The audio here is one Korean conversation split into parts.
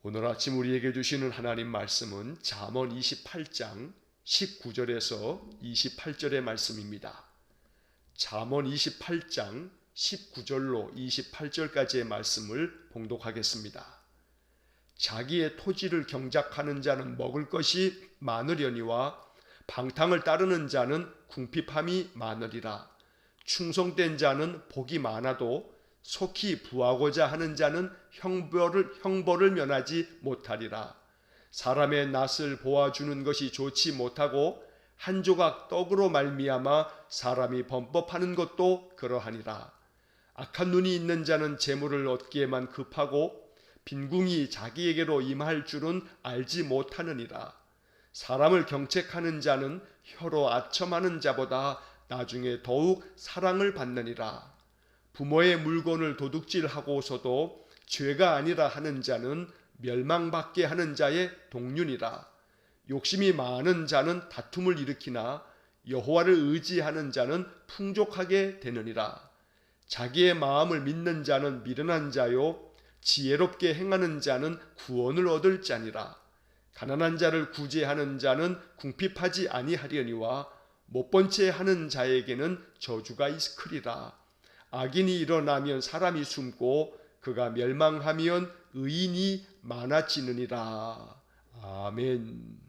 오늘 아침 우리에게 주시는 하나님 말씀은 잠언 28장 19절에서 28절의 말씀입니다. 잠언 28장 19절로 28절까지의 말씀을 봉독하겠습니다. 자기의 토지를 경작하는 자는 먹을 것이 많으려니와 방탕을 따르는 자는 궁핍함이 많으리라. 충성된 자는 복이 많아도 속히 부하고자 하는 자는 형벌을 면하지 못하리라. 사람의 낯을 보아주는 것이 좋지 못하고 한 조각 떡으로 말미암아 사람이 범법하는 것도 그러하니라. 악한 눈이 있는 자는 재물을 얻기에만 급하고 빈궁이 자기에게로 임할 줄은 알지 못하느니라. 사람을 경책하는 자는 혀로 아첨하는 자보다 나중에 더욱 사랑을 받느니라. 부모의 물건을 도둑질하고서도 죄가 아니라 하는 자는 멸망받게 하는 자의 동륜이라. 욕심이 많은 자는 다툼을 일으키나 여호와를 의지하는 자는 풍족하게 되느니라. 자기의 마음을 믿는 자는 미련한 자요 지혜롭게 행하는 자는 구원을 얻을 자니라. 가난한 자를 구제하는 자는 궁핍하지 아니하려니와 못본 채 하는 자에게는 저주가 있으리라. 악인이 일어나면 사람이 숨고 그가 멸망하면 의인이 많아지느니라. 아멘.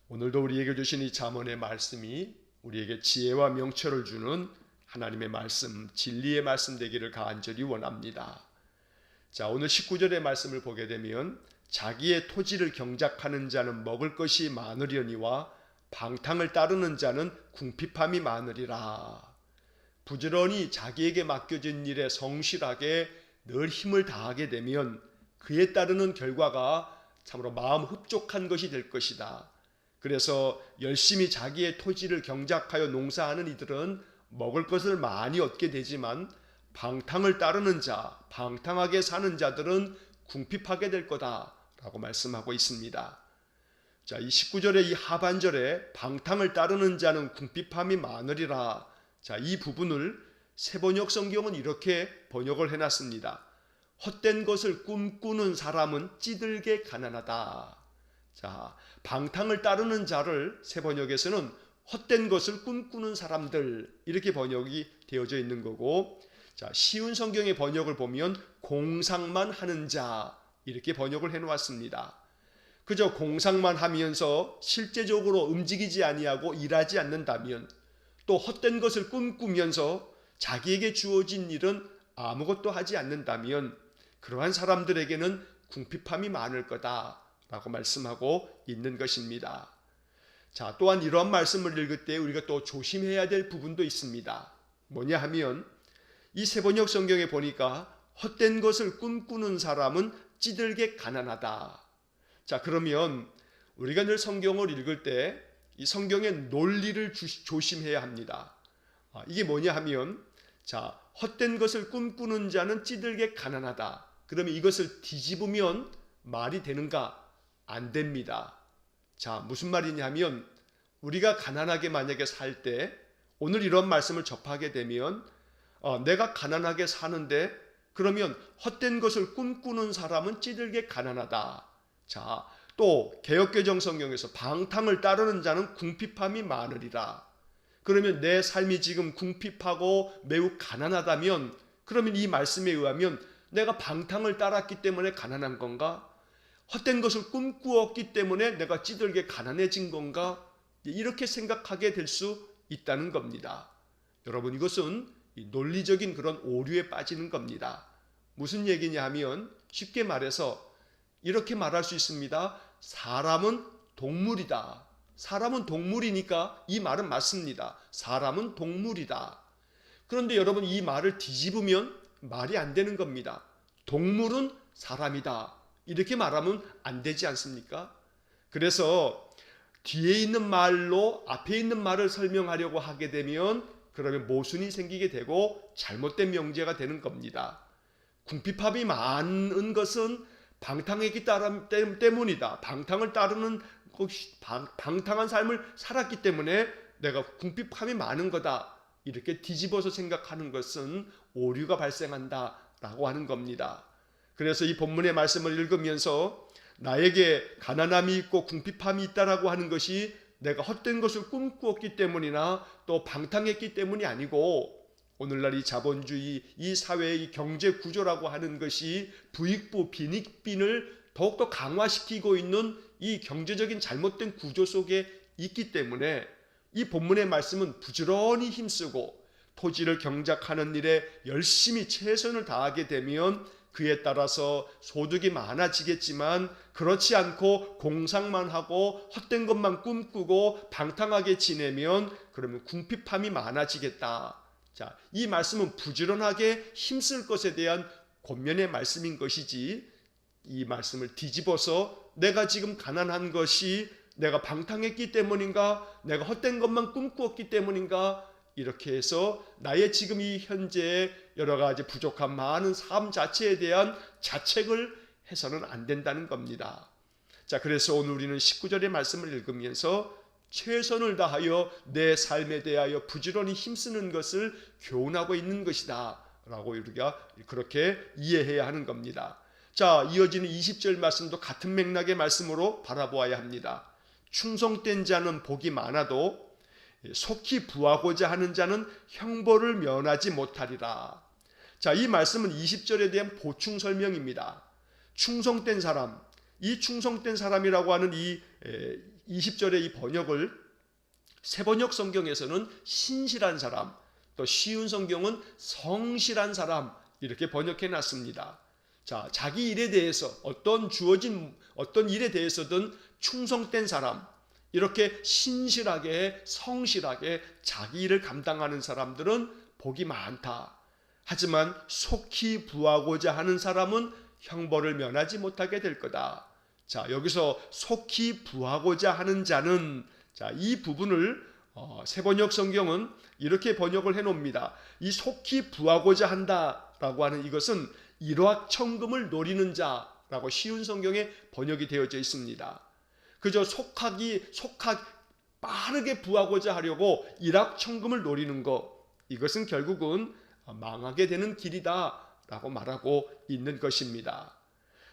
오늘도 우리에게 주신 이 잠언의 말씀이 우리에게 지혜와 명철을 주는 하나님의 말씀, 진리의 말씀 되기를 간절히 원합니다. 자, 오늘 19절의 말씀을 보게 되면 자기의 토지를 경작하는 자는 먹을 것이 많으려니와 방탕을 따르는 자는 궁핍함이 많으리라. 부지런히 자기에게 맡겨진 일에 성실하게 늘 힘을 다하게 되면 그에 따르는 결과가 참으로 마음 흡족한 것이 될 것이다. 그래서 열심히 자기의 토지를 경작하여 농사하는 이들은 먹을 것을 많이 얻게 되지만 방탕을 따르는 자, 방탕하게 사는 자들은 궁핍하게 될 거다라고 말씀하고 있습니다. 자, 이 19절의 이 하반절에 방탕을 따르는 자는 궁핍함이 많으리라. 자, 이 부분을 새번역 성경은 이렇게 번역을 해놨습니다. 헛된 것을 꿈꾸는 사람은 찌들게 가난하다. 자, 방탕을 따르는 자를 새번역에서는 헛된 것을 꿈꾸는 사람들 이렇게 번역이 되어져 있는 거고, 자, 쉬운 성경의 번역을 보면 공상만 하는 자 이렇게 번역을 해놓았습니다. 그저 공상만 하면서 실제적으로 움직이지 아니하고 일하지 않는다면, 또 헛된 것을 꿈꾸면서 자기에게 주어진 일은 아무것도 하지 않는다면 그러한 사람들에게는 궁핍함이 많을 거다라고 말씀하고 있는 것입니다. 자, 또한 이러한 말씀을 읽을 때 우리가 또 조심해야 될 부분도 있습니다. 뭐냐 하면 이 새번역 성경에 보니까 헛된 것을 꿈꾸는 사람은 찌들게 가난하다. 자, 그러면 우리가 늘 성경을 읽을 때 이 성경의 논리를 조심해야 합니다. 이게 뭐냐 하면, 자, 헛된 것을 꿈꾸는 자는 찌들게 가난하다. 그러면 이것을 뒤집으면 말이 되는가? 안 됩니다. 자, 무슨 말이냐 하면 우리가 가난하게 만약에 살 때 오늘 이런 말씀을 접하게 되면 내가 가난하게 사는데 그러면 헛된 것을 꿈꾸는 사람은 찌들게 가난하다. 자, 또 개역개정 성경에서 방탕을 따르는 자는 궁핍함이 많으리라. 그러면 내 삶이 지금 궁핍하고 매우 가난하다면 그러면 이 말씀에 의하면 내가 방탕을 따랐기 때문에 가난한 건가? 헛된 것을 꿈꾸었기 때문에 내가 찌들게 가난해진 건가? 이렇게 생각하게 될 수 있다는 겁니다. 여러분, 이것은 논리적인 그런 오류에 빠지는 겁니다. 무슨 얘기냐 하면 쉽게 말해서 이렇게 말할 수 있습니다. 사람은 동물이다. 사람은 동물이니까 이 말은 맞습니다. 사람은 동물이다. 그런데 여러분, 이 말을 뒤집으면 말이 안 되는 겁니다. 동물은 사람이다. 이렇게 말하면 안 되지 않습니까? 그래서 뒤에 있는 말로 앞에 있는 말을 설명하려고 하게 되면 그러면 모순이 생기게 되고 잘못된 명제가 되는 겁니다. 궁핍함이 많은 것은 방탕했기 때문이다. 방탕을 따르는 방탕한 삶을 살았기 때문에 내가 궁핍함이 많은 거다. 이렇게 뒤집어서 생각하는 것은 오류가 발생한다라고 하는 겁니다. 그래서 이 본문의 말씀을 읽으면서 나에게 가난함이 있고 궁핍함이 있다라고 하는 것이 내가 헛된 것을 꿈꾸었기 때문이나 또 방탕했기 때문이 아니고, 오늘날 이 자본주의, 이 사회의 이 경제 구조라고 하는 것이 부익부 빈익빈을 더욱더 강화시키고 있는 이 경제적인 잘못된 구조 속에 있기 때문에 이 본문의 말씀은 부지런히 힘쓰고 토지를 경작하는 일에 열심히 최선을 다하게 되면 그에 따라서 소득이 많아지겠지만, 그렇지 않고 공상만 하고 헛된 것만 꿈꾸고 방탕하게 지내면 그러면 궁핍함이 많아지겠다. 자, 이 말씀은 부지런하게 힘쓸 것에 대한 권면의 말씀인 것이지, 이 말씀을 뒤집어서 내가 지금 가난한 것이 내가 방탕했기 때문인가, 내가 헛된 것만 꿈꾸었기 때문인가, 이렇게 해서 나의 지금 이 현재의 여러 가지 부족한 많은 삶 자체에 대한 자책을 해서는 안 된다는 겁니다. 자, 그래서 오늘 우리는 19절의 말씀을 읽으면서 최선을 다하여 내 삶에 대하여 부지런히 힘쓰는 것을 교훈하고 있는 것이다 라고 우리가 그렇게 이해해야 하는 겁니다. 자, 이어지는 20절 말씀도 같은 맥락의 말씀으로 바라보아야 합니다. 충성된 자는 복이 많아도 속히 부하고자 하는 자는 형벌을 면하지 못하리라. 자, 이 말씀은 20절에 대한 보충 설명입니다. 충성된 사람, 이 충성된 사람이라고 하는 이 20절의 이 번역을 새번역 성경에서는 신실한 사람, 또 쉬운 성경은 성실한 사람 이렇게 번역해 놨습니다. 자, 자기 일에 대해서 어떤 주어진 어떤 일에 대해서든 충성된 사람, 이렇게 신실하게 성실하게 자기 일을 감당하는 사람들은 복이 많다. 하지만 속히 부하고자 하는 사람은 형벌을 면하지 못하게 될 거다. 자, 여기서 속히 부하고자 하는 자는, 자, 이 부분을 새번역 성경은 이렇게 번역을 해 놓습니다. 이 속히 부하고자 한다라고 하는 이것은 일확천금을 노리는 자라고 쉬운 성경에 번역이 되어져 있습니다. 그저 빠르게 부하고자 하려고 일확천금을 노리는 것, 이것은 결국은 망하게 되는 길이다라고 말하고 있는 것입니다.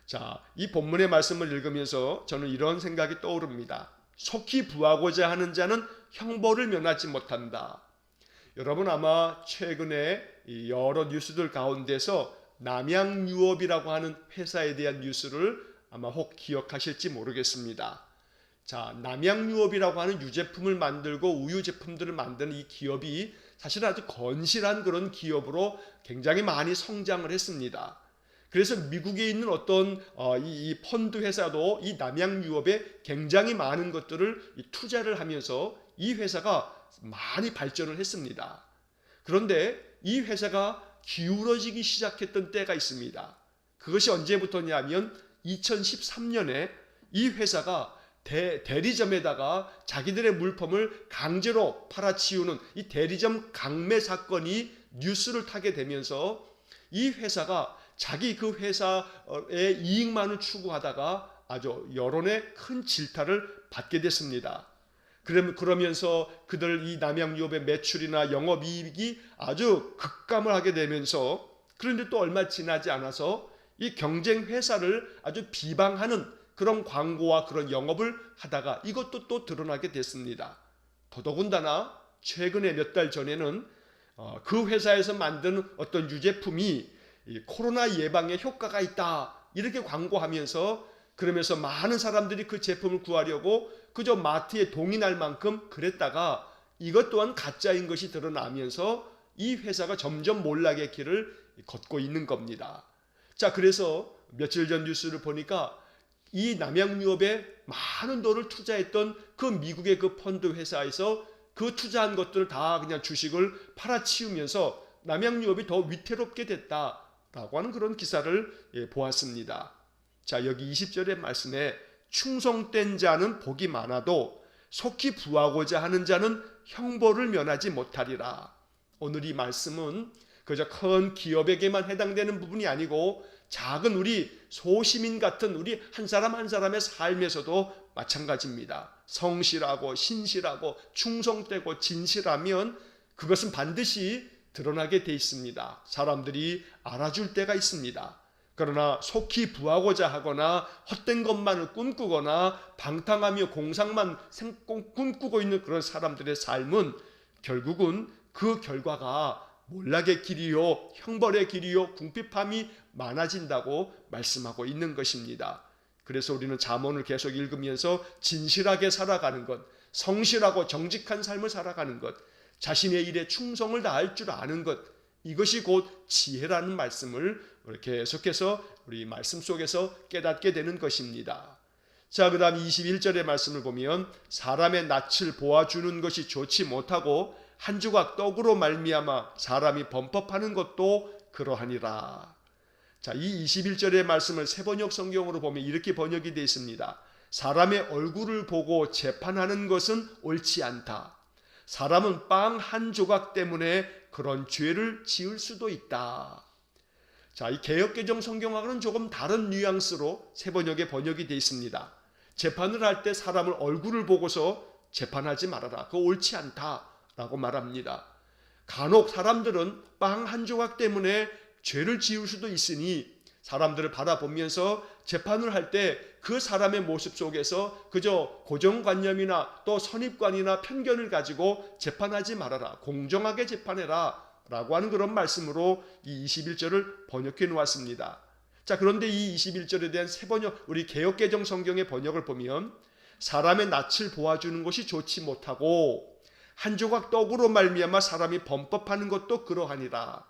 자, 이 본문의 말씀을 읽으면서 저는 이런 생각이 떠오릅니다. 속히 부하고자 하는 자는 형벌을 면하지 못한다. 여러분 아마 최근에 여러 뉴스들 가운데서 남양유업이라고 하는 회사에 대한 뉴스를 아마 혹 기억하실지 모르겠습니다. 자, 남양유업이라고 하는 유제품을 만들고 우유 제품들을 만드는 이 기업이 사실 아주 건실한 그런 기업으로 굉장히 많이 성장을 했습니다. 그래서 미국에 있는 어떤 이 펀드 회사도 이 남양유업에 굉장히 많은 것들을 투자를 하면서 이 회사가 많이 발전을 했습니다. 그런데 이 회사가 기울어지기 시작했던 때가 있습니다. 그것이 언제부터냐면 2013년에 이 회사가 대리점에다가 자기들의 물품을 강제로 팔아치우는 이 대리점 강매 사건이 뉴스를 타게 되면서 이 회사가 자기 그 회사의 이익만을 추구하다가 아주 여론의 큰 질타를 받게 됐습니다. 그러면서 그들 이 남양유업의 매출이나 영업이익이 아주 급감을 하게 되면서, 그런데 또 얼마 지나지 않아서 이 경쟁 회사를 아주 비방하는 그런 광고와 그런 영업을 하다가 이것도 또 드러나게 됐습니다. 더더군다나 최근에 몇 달 전에는 그 회사에서 만든 어떤 유제품이 코로나 예방에 효과가 있다 이렇게 광고하면서, 그러면서 많은 사람들이 그 제품을 구하려고 그저 마트에 동의할 만큼 그랬다가 이것 또한 가짜인 것이 드러나면서 이 회사가 점점 몰락의 길을 걷고 있는 겁니다. 자, 그래서 며칠 전 뉴스를 보니까 이 남양유업에 많은 돈을 투자했던 그 미국의 그 펀드 회사에서 그 투자한 것들을 다 그냥 주식을 팔아치우면서 남양유업이 더 위태롭게 됐다라고 하는 그런 기사를 보았습니다. 자, 여기 20절의 말씀에 충성된 자는 복이 많아도 속히 부하고자 하는 자는 형벌을 면하지 못하리라. 오늘 이 말씀은 그저 큰 기업에게만 해당되는 부분이 아니고 작은 우리 소시민 같은 우리 한 사람 한 사람의 삶에서도 마찬가지입니다. 성실하고 신실하고 충성되고 진실하면 그것은 반드시 드러나게 돼 있습니다. 사람들이 알아줄 때가 있습니다. 그러나 속히 부하고자 하거나 헛된 것만을 꿈꾸거나 방탕하며 공상만 꿈꾸고 있는 그런 사람들의 삶은 결국은 그 결과가 몰락의 길이요, 형벌의 길이요, 궁핍함이 많아진다고 말씀하고 있는 것입니다. 그래서 우리는 잠언을 계속 읽으면서 진실하게 살아가는 것, 성실하고 정직한 삶을 살아가는 것, 자신의 일에 충성을 다할 줄 아는 것, 이것이 곧 지혜라는 말씀을 계속해서 우리 말씀 속에서 깨닫게 되는 것입니다. 자, 그 다음 21절의 말씀을 보면 사람의 낯을 보아주는 것이 좋지 못하고 한 조각 떡으로 말미암아 사람이 범법하는 것도 그러하니라. 자, 이 21절의 말씀을 세번역 성경으로 보면 이렇게 번역이 되어 있습니다. 사람의 얼굴을 보고 재판하는 것은 옳지 않다. 사람은 빵 한 조각 때문에 그런 죄를 지을 수도 있다. 자, 이 개역개정 성경하고는 조금 다른 뉘앙스로 세번역에 번역이 되어 있습니다. 재판을 할 때 사람을 얼굴을 보고서 재판하지 말아라. 그거 옳지 않다 라고 말합니다. 간혹 사람들은 빵 한 조각 때문에 죄를 지을 수도 있으니 사람들을 바라보면서 재판을 할 때 그 사람의 모습 속에서 그저 고정관념이나 또 선입관이나 편견을 가지고 재판하지 말아라. 공정하게 재판해라 라고 하는 그런 말씀으로 이 21절을 번역해 놓았습니다. 자, 그런데 이 21절에 대한 세번역, 우리 개역개정 성경의 번역을 보면 사람의 낯을 보아주는 것이 좋지 못하고 한 조각 떡으로 말미암아 사람이 범법하는 것도 그러하니라.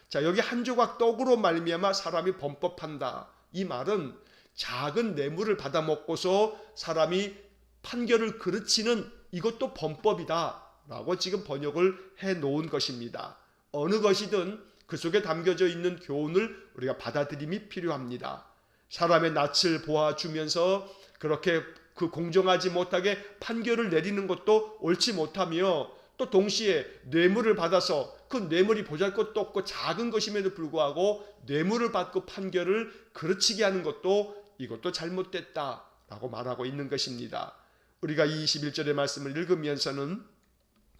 자, 여기 한 조각 떡으로 말미암아 사람이 범법한다. 이 말은 작은 뇌물을 받아먹고서 사람이 판결을 그르치는 이것도 범법이다 라고 지금 번역을 해 놓은 것입니다. 어느 것이든 그 속에 담겨져 있는 교훈을 우리가 받아들임이 필요합니다. 사람의 낯을 보아주면서 그렇게 그 공정하지 못하게 판결을 내리는 것도 옳지 못하며 또 동시에 뇌물을 받아서 그 뇌물이 보잘것도 없고 작은 것임에도 불구하고 뇌물을 받고 판결을 그르치게 하는 것도 이것도 잘못됐다라고 말하고 있는 것입니다. 우리가 이 21절의 말씀을 읽으면서는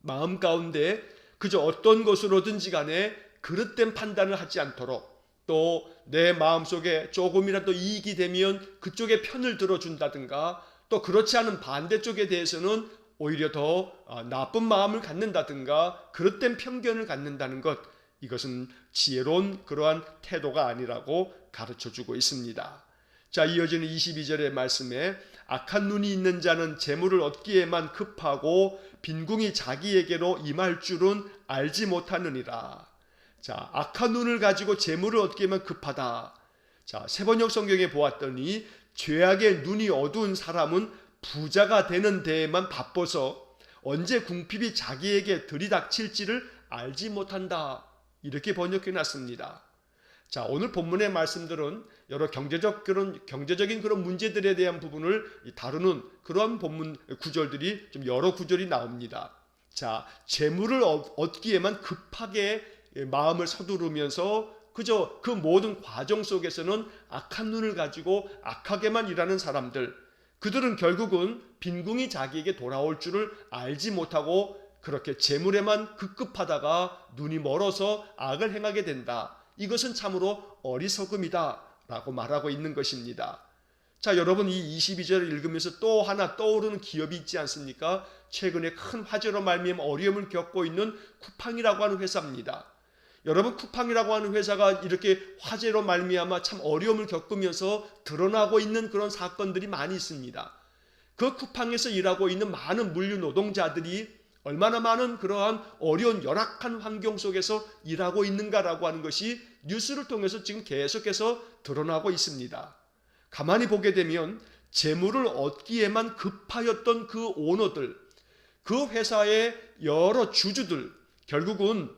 마음 가운데 그저 어떤 것으로든지 간에 그릇된 판단을 하지 않도록 또 내 마음속에 조금이라도 이익이 되면 그쪽의 편을 들어준다든가 또 그렇지 않은 반대쪽에 대해서는 오히려 더 나쁜 마음을 갖는다든가 그릇된 편견을 갖는다는 것, 이것은 지혜로운 그러한 태도가 아니라고 가르쳐주고 있습니다. 자, 이어지는 22절의 말씀에 악한 눈이 있는 자는 재물을 얻기에만 급하고 빈궁이 자기에게로 임할 줄은 알지 못하느니라. 자, 악한 눈을 가지고 재물을 얻기에만 급하다. 자, 세번역 성경에 보았더니 죄악의 눈이 어두운 사람은 부자가 되는 데에만 바빠서 언제 궁핍이 자기에게 들이닥칠지를 알지 못한다. 이렇게 번역해 놨습니다. 자, 오늘 본문의 말씀들은 여러 경제적인 그런 문제들에 대한 부분을 다루는 그런 본문 구절들이 좀 여러 구절이 나옵니다. 자, 재물을 얻기에만 급하게 마음을 서두르면서 그저 그 모든 과정 속에서는 악한 눈을 가지고 악하게만 일하는 사람들, 그들은 결국은 빈궁이 자기에게 돌아올 줄을 알지 못하고 그렇게 재물에만 급급하다가 눈이 멀어서 악을 행하게 된다. 이것은 참으로 어리석음이다 라고 말하고 있는 것입니다. 자, 여러분, 이 22절을 읽으면서 또 하나 떠오르는 기업이 있지 않습니까? 최근에 큰 화재로 말미암아 어려움을 겪고 있는 쿠팡이라고 하는 회사입니다. 여러분, 쿠팡이라고 하는 회사가 이렇게 화재로 말미암아 참 어려움을 겪으면서 드러나고 있는 그런 사건들이 많이 있습니다. 그 쿠팡에서 일하고 있는 많은 물류 노동자들이 얼마나 많은 그러한 어려운 열악한 환경 속에서 일하고 있는가라고 하는 것이 뉴스를 통해서 지금 계속해서 드러나고 있습니다. 가만히 보게 되면 재물을 얻기에만 급하였던 그 오너들, 그 회사의 여러 주주들, 결국은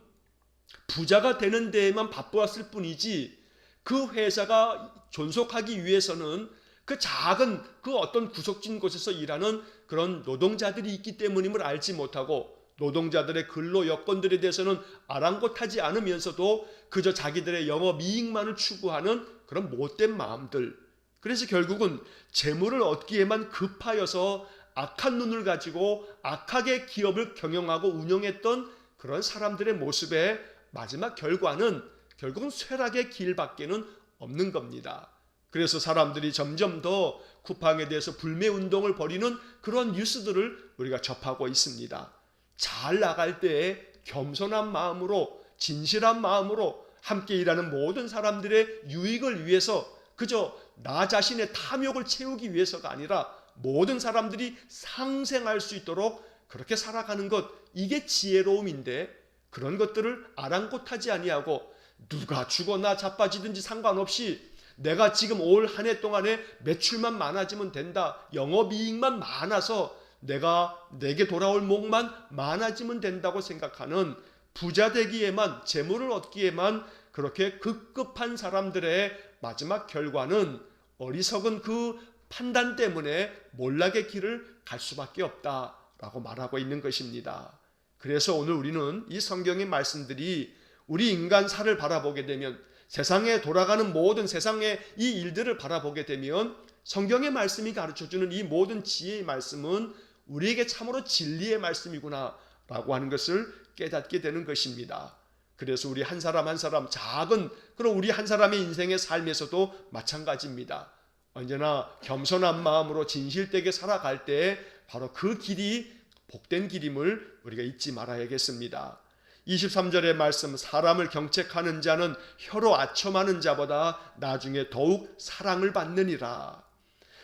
부자가 되는 데에만 바쁘었을 뿐이지 그 회사가 존속하기 위해서는 그 작은 그 어떤 구석진 곳에서 일하는 그런 노동자들이 있기 때문임을 알지 못하고 노동자들의 근로 여건들에 대해서는 아랑곳하지 않으면서도 그저 자기들의 영업이익만을 추구하는 그런 못된 마음들, 그래서 결국은 재물을 얻기에만 급하여서 악한 눈을 가지고 악하게 기업을 경영하고 운영했던 그런 사람들의 모습에 마지막 결과는 결국은 쇠락의 길밖에는 없는 겁니다. 그래서 사람들이 점점 더 쿠팡에 대해서 불매 운동을 벌이는 그런 뉴스들을 우리가 접하고 있습니다. 잘 나갈 때에 겸손한 마음으로, 진실한 마음으로 함께 일하는 모든 사람들의 유익을 위해서 그저 나 자신의 탐욕을 채우기 위해서가 아니라 모든 사람들이 상생할 수 있도록 그렇게 살아가는 것, 이게 지혜로움인데, 그런 것들을 아랑곳하지 아니하고 누가 죽거나 자빠지든지 상관없이 내가 지금 올 한 해 동안에 매출만 많아지면 된다, 영업이익만 많아서 내게 돌아올 목만 많아지면 된다고 생각하는, 부자 되기에만, 재물을 얻기에만 그렇게 급급한 사람들의 마지막 결과는 어리석은 그 판단 때문에 몰락의 길을 갈 수밖에 없다라고 말하고 있는 것입니다. 그래서 오늘 우리는 이 성경의 말씀들이 우리 인간사를 바라보게 되면, 세상에 돌아가는 모든 세상의 이 일들을 바라보게 되면 성경의 말씀이 가르쳐주는 이 모든 지혜의 말씀은 우리에게 참으로 진리의 말씀이구나 라고 하는 것을 깨닫게 되는 것입니다. 그래서 우리 한 사람 한 사람, 작은 그런 우리 한 사람의 인생의 삶에서도 마찬가지입니다. 언제나 겸손한 마음으로 진실되게 살아갈 때 바로 그 길이 복된 길임을 우리가 잊지 말아야겠습니다. 23절의 말씀, 사람을 경책하는 자는 혀로 아첨하는 자보다 나중에 더욱 사랑을 받느니라.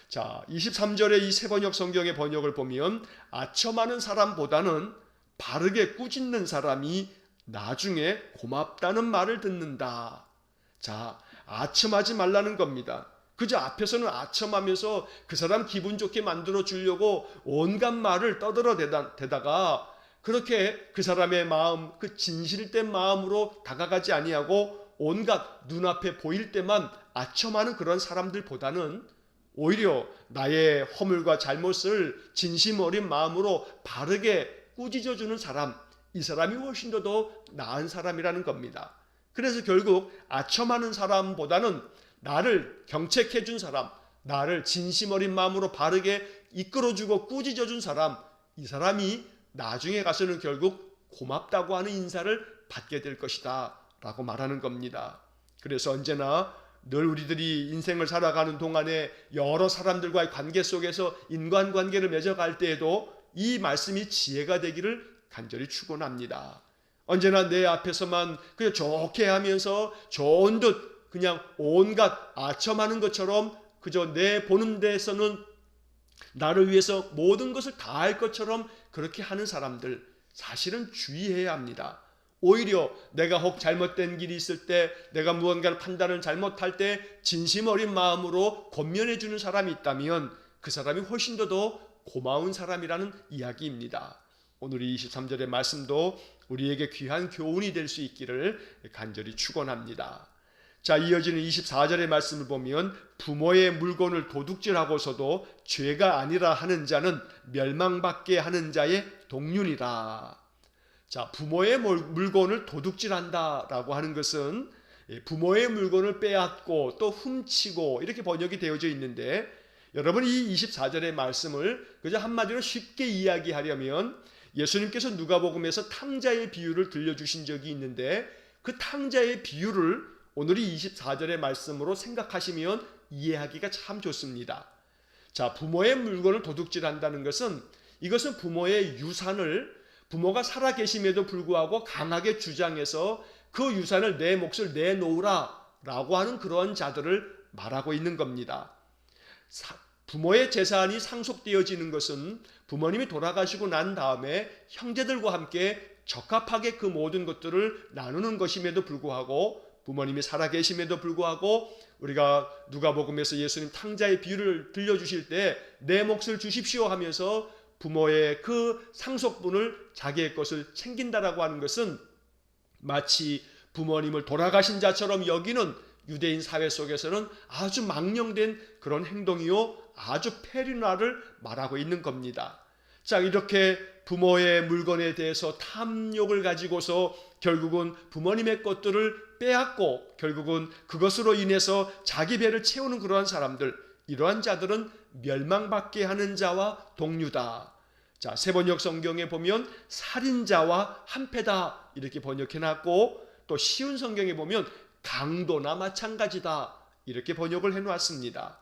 자, 23절의 이 세번역 성경의 번역을 보면 아첨하는 사람보다는 바르게 꾸짖는 사람이 나중에 고맙다는 말을 듣는다. 자, 아첨하지 말라는 겁니다. 그저 앞에서는 아첨하면서 그 사람 기분 좋게 만들어 주려고 온갖 말을 떠들어대다가 그렇게 그 사람의 마음, 그 진실된 마음으로 다가가지 아니하고 온갖 눈앞에 보일 때만 아첨하는 그런 사람들보다는 오히려 나의 허물과 잘못을 진심 어린 마음으로 바르게 꾸짖어주는 사람, 이 사람이 훨씬 더 나은 사람이라는 겁니다. 그래서 결국 아첨하는 사람보다는 나를 경책해 준 사람, 나를 진심 어린 마음으로 바르게 이끌어주고 꾸짖어준 사람, 이 사람이 나중에 가서는 결국 고맙다고 하는 인사를 받게 될 것이다 라고 말하는 겁니다. 그래서 언제나 늘 우리들이 인생을 살아가는 동안에 여러 사람들과의 관계 속에서 인간관계를 맺어갈 때에도 이 말씀이 지혜가 되기를 간절히 축원합니다. 언제나 내 앞에서만 그냥 좋게 하면서 좋은 듯 그냥 온갖 아첨하는 것처럼 그저 내 보는 데에서는 나를 위해서 모든 것을 다 할 것처럼 그렇게 하는 사람들, 사실은 주의해야 합니다. 오히려 내가 혹 잘못된 길이 있을 때, 내가 무언가를 판단을 잘못할 때 진심 어린 마음으로 권면해 주는 사람이 있다면 그 사람이 훨씬 더 고마운 사람이라는 이야기입니다. 오늘 이 23절의 말씀도 우리에게 귀한 교훈이 될 수 있기를 간절히 축원합니다. 자, 이어지는 24절의 말씀을 보면 부모의 물건을 도둑질하고서도 죄가 아니라 하는 자는 멸망받게 하는 자의 동륜이라. 자, 부모의 물건을 도둑질한다라고 하는 것은 부모의 물건을 빼앗고 또 훔치고 이렇게 번역이 되어져 있는데, 여러분 이 24절의 말씀을 그저 한마디로 쉽게 이야기하려면 예수님께서 누가복음에서 탕자의 비유를 들려주신 적이 있는데, 그 탕자의 비유를 오늘 이 24절의 말씀으로 생각하시면 이해하기가 참 좋습니다. 자, 부모의 물건을 도둑질한다는 것은, 이것은 부모의 유산을 부모가 살아계심에도 불구하고 강하게 주장해서 그 유산을 내 몫을 내놓으라 라고 하는 그런 자들을 말하고 있는 겁니다. 부모의 재산이 상속되어지는 것은 부모님이 돌아가시고 난 다음에 형제들과 함께 적합하게 그 모든 것들을 나누는 것임에도 불구하고, 부모님이 살아계심에도 불구하고 우리가 누가복음에서 예수님 탕자의 비유를 들려주실 때 내 몫을 주십시오 하면서 부모의 그 상속분을 자기의 것을 챙긴다라고 하는 것은 마치 부모님을 돌아가신 자처럼 여기는 유대인 사회 속에서는 아주 망령된 그런 행동이요, 아주 폐륜화를 말하고 있는 겁니다. 자, 이렇게 부모의 물건에 대해서 탐욕을 가지고서 결국은 부모님의 것들을 빼앗고 결국은 그것으로 인해서 자기 배를 채우는 그러한 사람들, 이러한 자들은 멸망받게 하는 자와 동류다. 자, 세번역 성경에 보면 살인자와 한패다 이렇게 번역해놨고, 또 쉬운 성경에 보면 강도나 마찬가지다 이렇게 번역을 해놓았습니다.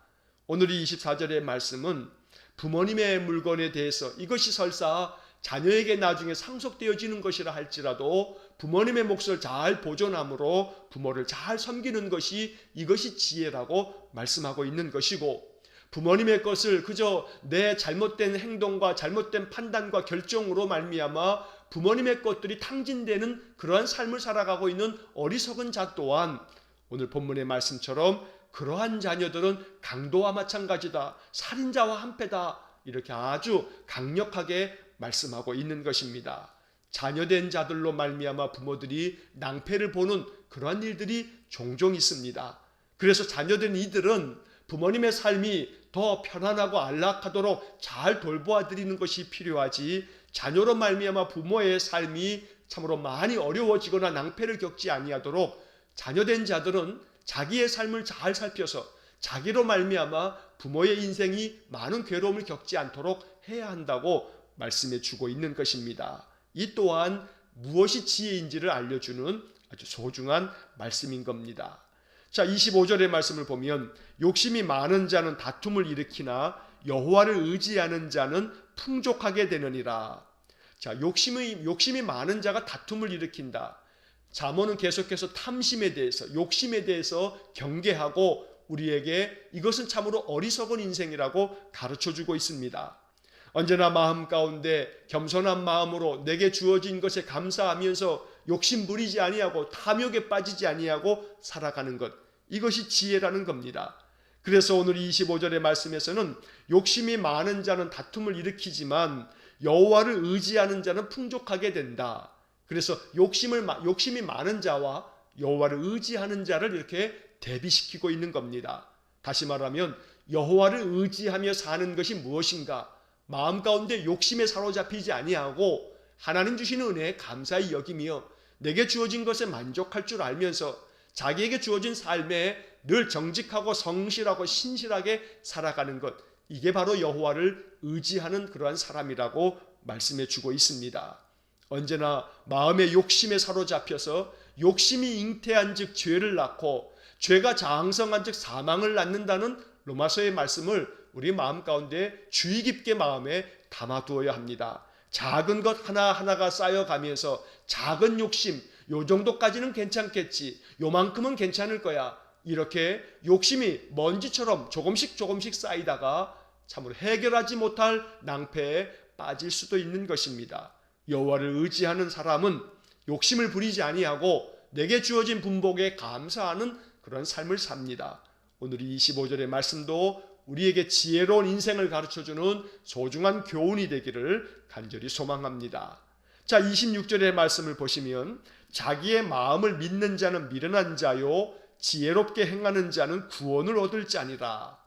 오늘 이 24절의 말씀은 부모님의 물건에 대해서 이것이 설사 자녀에게 나중에 상속되어지는 것이라 할지라도 부모님의 몫을 잘 보존함으로 부모를 잘 섬기는 것이 이것이 지혜라고 말씀하고 있는 것이고, 부모님의 것을 그저 내 잘못된 행동과 잘못된 판단과 결정으로 말미암아 부모님의 것들이 탕진되는 그러한 삶을 살아가고 있는 어리석은 자 또한 오늘 본문의 말씀처럼 그러한 자녀들은 강도와 마찬가지다, 살인자와 한패다, 이렇게 아주 강력하게 말씀하고 있는 것입니다. 자녀된 자들로 말미암아 부모들이 낭패를 보는 그러한 일들이 종종 있습니다. 그래서 자녀된 이들은 부모님의 삶이 더 편안하고 안락하도록 잘 돌보아 드리는 것이 필요하지, 자녀로 말미암아 부모의 삶이 참으로 많이 어려워지거나 낭패를 겪지 아니하도록 자녀된 자들은 자기의 삶을 잘 살펴서 자기로 말미암아 부모의 인생이 많은 괴로움을 겪지 않도록 해야 한다고 말씀해 주고 있는 것입니다. 이 또한 무엇이 지혜인지를 알려주는 아주 소중한 말씀인 겁니다. 자, 25절의 말씀을 보면 욕심이 많은 자는 다툼을 일으키나 여호와를 의지하는 자는 풍족하게 되느니라. 자, 욕심이 많은 자가 다툼을 일으킨다. 잠언은 계속해서 탐심에 대해서, 욕심에 대해서 경계하고 우리에게 이것은 참으로 어리석은 인생이라고 가르쳐주고 있습니다. 언제나 마음 가운데 겸손한 마음으로 내게 주어진 것에 감사하면서 욕심 부리지 아니하고 탐욕에 빠지지 아니하고 살아가는 것, 이것이 지혜라는 겁니다. 그래서 오늘 25절의 말씀에서는 욕심이 많은 자는 다툼을 일으키지만 여호와를 의지하는 자는 풍족하게 된다. 그래서 욕심이 많은 자와 여호와를 의지하는 자를 이렇게 대비시키고 있는 겁니다. 다시 말하면 여호와를 의지하며 사는 것이 무엇인가? 마음 가운데 욕심에 사로잡히지 아니하고 하나님 주시는 은혜에 감사히 여기며 내게 주어진 것에 만족할 줄 알면서 자기에게 주어진 삶에 늘 정직하고 성실하고 신실하게 살아가는 것, 이게 바로 여호와를 의지하는 그러한 사람이라고 말씀해 주고 있습니다. 언제나 마음의 욕심에 사로잡혀서 욕심이 잉태한 즉 죄를 낳고 죄가 장성한 즉 사망을 낳는다는 로마서의 말씀을 우리 마음 가운데 주의 깊게 마음에 담아두어야 합니다. 작은 것 하나하나가 쌓여가면서 작은 욕심, 요 정도까지는 괜찮겠지, 요만큼은 괜찮을 거야, 이렇게 욕심이 먼지처럼 조금씩 쌓이다가 참으로 해결하지 못할 낭패에 빠질 수도 있는 것입니다. 여호와를 의지하는 사람은 욕심을 부리지 아니하고 내게 주어진 분복에 감사하는 그런 삶을 삽니다. 오늘 이 25절의 말씀도 우리에게 지혜로운 인생을 가르쳐주는 소중한 교훈이 되기를 간절히 소망합니다. 자, 26절의 말씀을 보시면 자기의 마음을 믿는 자는 미련한 자요 지혜롭게 행하는 자는 구원을 얻을 자니라.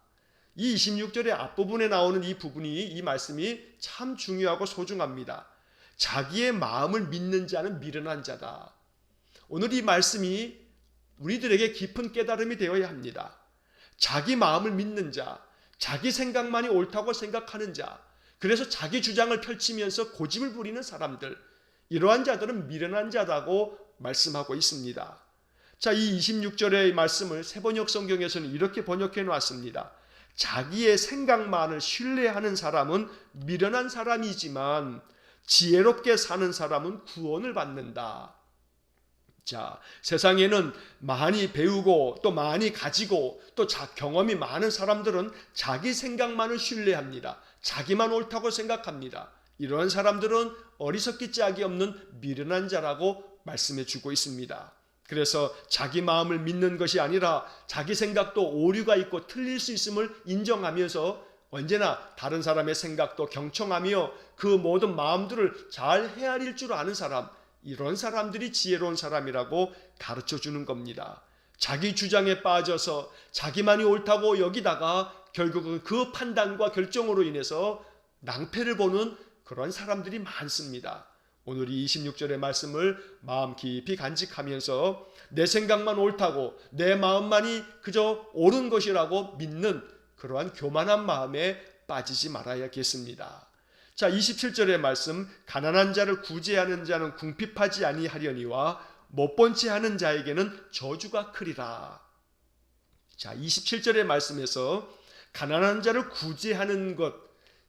이 26절의 앞부분에 나오는 이 부분이, 이 말씀이 참 중요하고 소중합니다. 자기의 마음을 믿는 자는 미련한 자다. 오늘 이 말씀이 우리들에게 깊은 깨달음이 되어야 합니다. 자기 마음을 믿는 자, 자기 생각만이 옳다고 생각하는 자, 그래서 자기 주장을 펼치면서 고집을 부리는 사람들, 이러한 자들은 미련한 자라고 말씀하고 있습니다. 자, 이 26절의 말씀을 새번역 성경에서는 이렇게 번역해 놓았습니다. 자기의 생각만을 신뢰하는 사람은 미련한 사람이지만 지혜롭게 사는 사람은 구원을 받는다. 자, 세상에는 많이 배우고 또 많이 가지고 또 경험이 많은 사람들은 자기 생각만을 신뢰합니다. 자기만 옳다고 생각합니다. 이러한 사람들은 어리석기 짝이 없는 미련한 자라고 말씀해 주고 있습니다. 그래서 자기 마음을 믿는 것이 아니라 자기 생각도 오류가 있고 틀릴 수 있음을 인정하면서 언제나 다른 사람의 생각도 경청하며 그 모든 마음들을 잘 헤아릴 줄 아는 사람, 이런 사람들이 지혜로운 사람이라고 가르쳐 주는 겁니다. 자기 주장에 빠져서 자기만이 옳다고 여기다가 결국은 그 판단과 결정으로 인해서 낭패를 보는 그런 사람들이 많습니다. 오늘 이 26절의 말씀을 마음 깊이 간직하면서 내 생각만 옳다고 내 마음만이 그저 옳은 것이라고 믿는 그러한 교만한 마음에 빠지지 말아야겠습니다. 자, 27절의 말씀, 가난한 자를 구제하는 자는 궁핍하지 아니하려니와 못 본 채 하는 자에게는 저주가 크리라. 자, 27절의 말씀에서 가난한 자를 구제하는 것,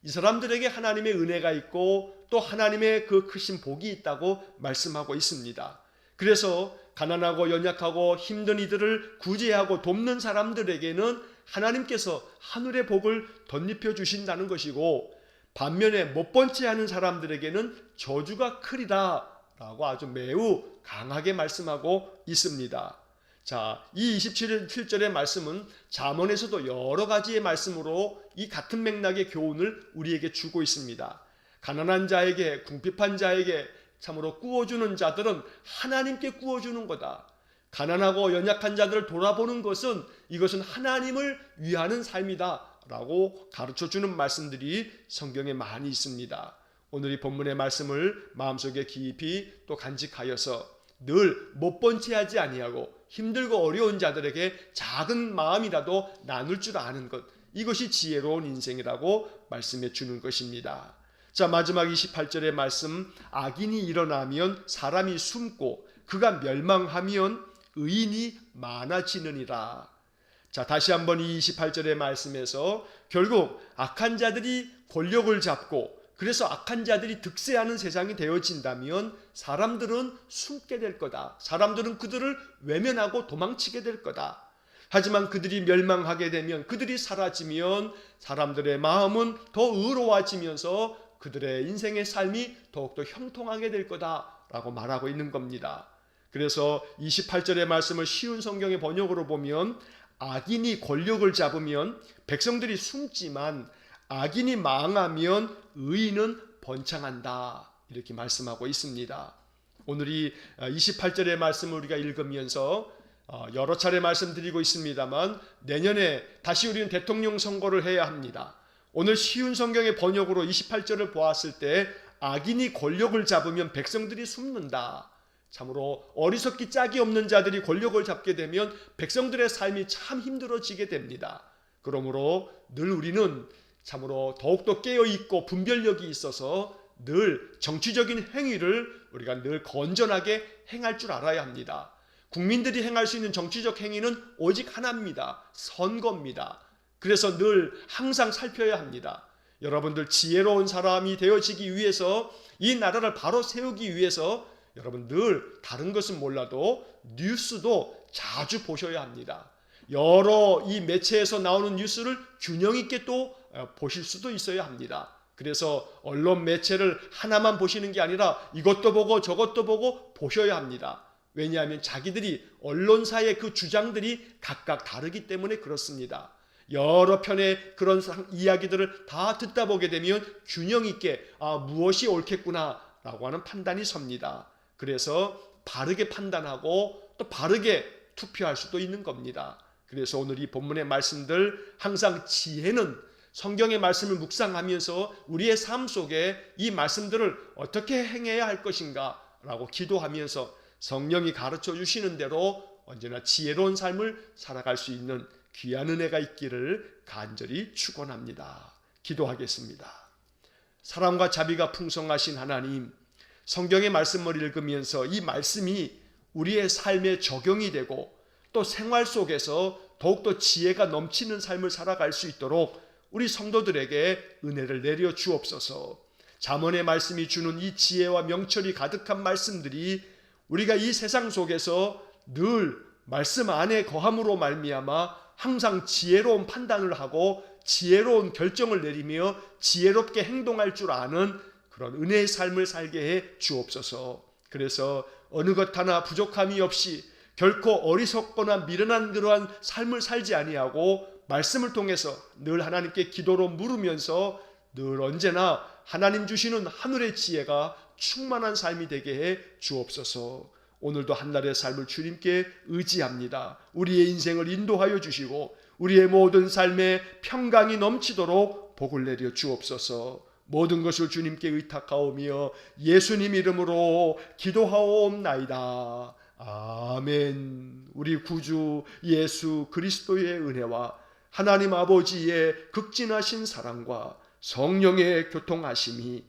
이 사람들에게 하나님의 은혜가 있고 또 하나님의 그 크신 복이 있다고 말씀하고 있습니다. 그래서 가난하고 연약하고 힘든 이들을 구제하고 돕는 사람들에게는 하나님께서 하늘의 복을 덧입혀 주신다는 것이고, 반면에 못 번째 하는 사람들에게는 저주가 크리라 라고 아주 매우 강하게 말씀하고 있습니다. 자, 이 27절의 말씀은 잠언에서도 여러 가지의 말씀으로 이 같은 맥락의 교훈을 우리에게 주고 있습니다. 가난한 자에게, 궁핍한 자에게 참으로 꾸어주는 자들은 하나님께 꾸어주는 거다. 가난하고 연약한 자들을 돌아보는 것은 이것은 하나님을 위하는 삶이다 라고 가르쳐주는 말씀들이 성경에 많이 있습니다. 오늘 이 본문의 말씀을 마음속에 깊이 또 간직하여서 늘 못 번체하지 아니하고 힘들고 어려운 자들에게 작은 마음이라도 나눌 줄 아는 것, 이것이 지혜로운 인생이라고 말씀해 주는 것입니다. 자, 마지막 28절의 말씀, 악인이 일어나면 사람이 숨고 그가 멸망하면 의인이 많아지느니라. 자, 다시 한번 이 28절의 말씀에서 결국 악한 자들이 권력을 잡고 그래서 악한 자들이 득세하는 세상이 되어진다면 사람들은 숨게 될 거다. 사람들은 그들을 외면하고 도망치게 될 거다. 하지만 그들이 멸망하게 되면, 그들이 사라지면 사람들의 마음은 더 의로워지면서 그들의 인생의 삶이 더욱더 형통하게 될 거다라고 말하고 있는 겁니다. 그래서 28절의 말씀을 쉬운 성경의 번역으로 보면 악인이 권력을 잡으면 백성들이 숨지만 악인이 망하면 의인은 번창한다, 이렇게 말씀하고 있습니다. 오늘 이 28절의 말씀을 우리가 읽으면서 여러 차례 말씀드리고 있습니다만 내년에 다시 우리는 대통령 선거를 해야 합니다. 오늘 쉬운 성경의 번역으로 28절을 보았을 때 악인이 권력을 잡으면 백성들이 숨는다. 참으로 어리석기 짝이 없는 자들이 권력을 잡게 되면 백성들의 삶이 참 힘들어지게 됩니다. 그러므로 늘 우리는 참으로 더욱더 깨어있고 분별력이 있어서 늘 정치적인 행위를 우리가 늘 건전하게 행할 줄 알아야 합니다. 국민들이 행할 수 있는 정치적 행위는 오직 하나입니다. 선거입니다. 그래서 늘 항상 살펴야 합니다. 여러분들 지혜로운 사람이 되어지기 위해서, 이 나라를 바로 세우기 위해서 여러분 늘 다른 것은 몰라도 뉴스도 자주 보셔야 합니다. 여러 이 매체에서 나오는 뉴스를 균형 있게 또 보실 수도 있어야 합니다. 그래서 언론 매체를 하나만 보시는 게 아니라 이것도 보고 저것도 보고 보셔야 합니다. 왜냐하면 자기들이 언론사의 그 주장들이 각각 다르기 때문에 그렇습니다. 여러 편의 그런 이야기들을 다 듣다 보게 되면 균형 있게 무엇이 옳겠구나 라고 하는 판단이 섭니다. 그래서 바르게 판단하고 또 바르게 투표할 수도 있는 겁니다. 그래서 오늘 이 본문의 말씀들, 항상 지혜는 성경의 말씀을 묵상하면서 우리의 삶 속에 이 말씀들을 어떻게 행해야 할 것인가 라고 기도하면서 성령이 가르쳐 주시는 대로 언제나 지혜로운 삶을 살아갈 수 있는 귀한 은혜가 있기를 간절히 축원합니다. 기도하겠습니다. 사랑과 자비가 풍성하신 하나님, 성경의 말씀을 읽으면서 이 말씀이 우리의 삶에 적용이 되고 또 생활 속에서 더욱더 지혜가 넘치는 삶을 살아갈 수 있도록 우리 성도들에게 은혜를 내려 주옵소서. 잠언의 말씀이 주는 이 지혜와 명철이 가득한 말씀들이 우리가 이 세상 속에서 늘 말씀 안에 거함으로 말미암아 항상 지혜로운 판단을 하고 지혜로운 결정을 내리며 지혜롭게 행동할 줄 아는 그런 은혜의 삶을 살게 해 주옵소서. 그래서 어느 것 하나 부족함이 없이 결코 어리석거나 미련한 그러한 삶을 살지 아니하고 말씀을 통해서 늘 하나님께 기도로 물으면서 늘 언제나 하나님 주시는 하늘의 지혜가 충만한 삶이 되게 해 주옵소서. 오늘도 한날의 삶을 주님께 의지합니다. 우리의 인생을 인도하여 주시고 우리의 모든 삶에 평강이 넘치도록 복을 내려 주옵소서. 모든 것을 주님께 의탁하오며 예수님 이름으로 기도하옵나이다. 아멘. 우리 구주 예수 그리스도의 은혜와 하나님 아버지의 극진하신 사랑과 성령의 교통하심이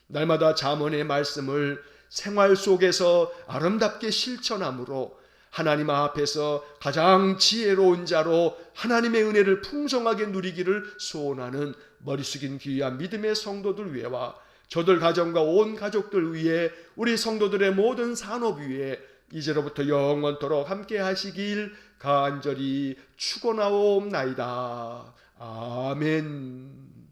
날마다 잠언의 말씀을 생활 속에서 아름답게 실천함으로 하나님 앞에서 가장 지혜로운 자로 하나님의 은혜를 풍성하게 누리기를 소원하는 머리 숙인 귀한 믿음의 성도들 위에와 저들 가정과 온 가족들 위에 우리 성도들의 모든 산업 위에 이제로부터 영원토록 함께 하시길 간절히 축원하옵나이다. 아멘.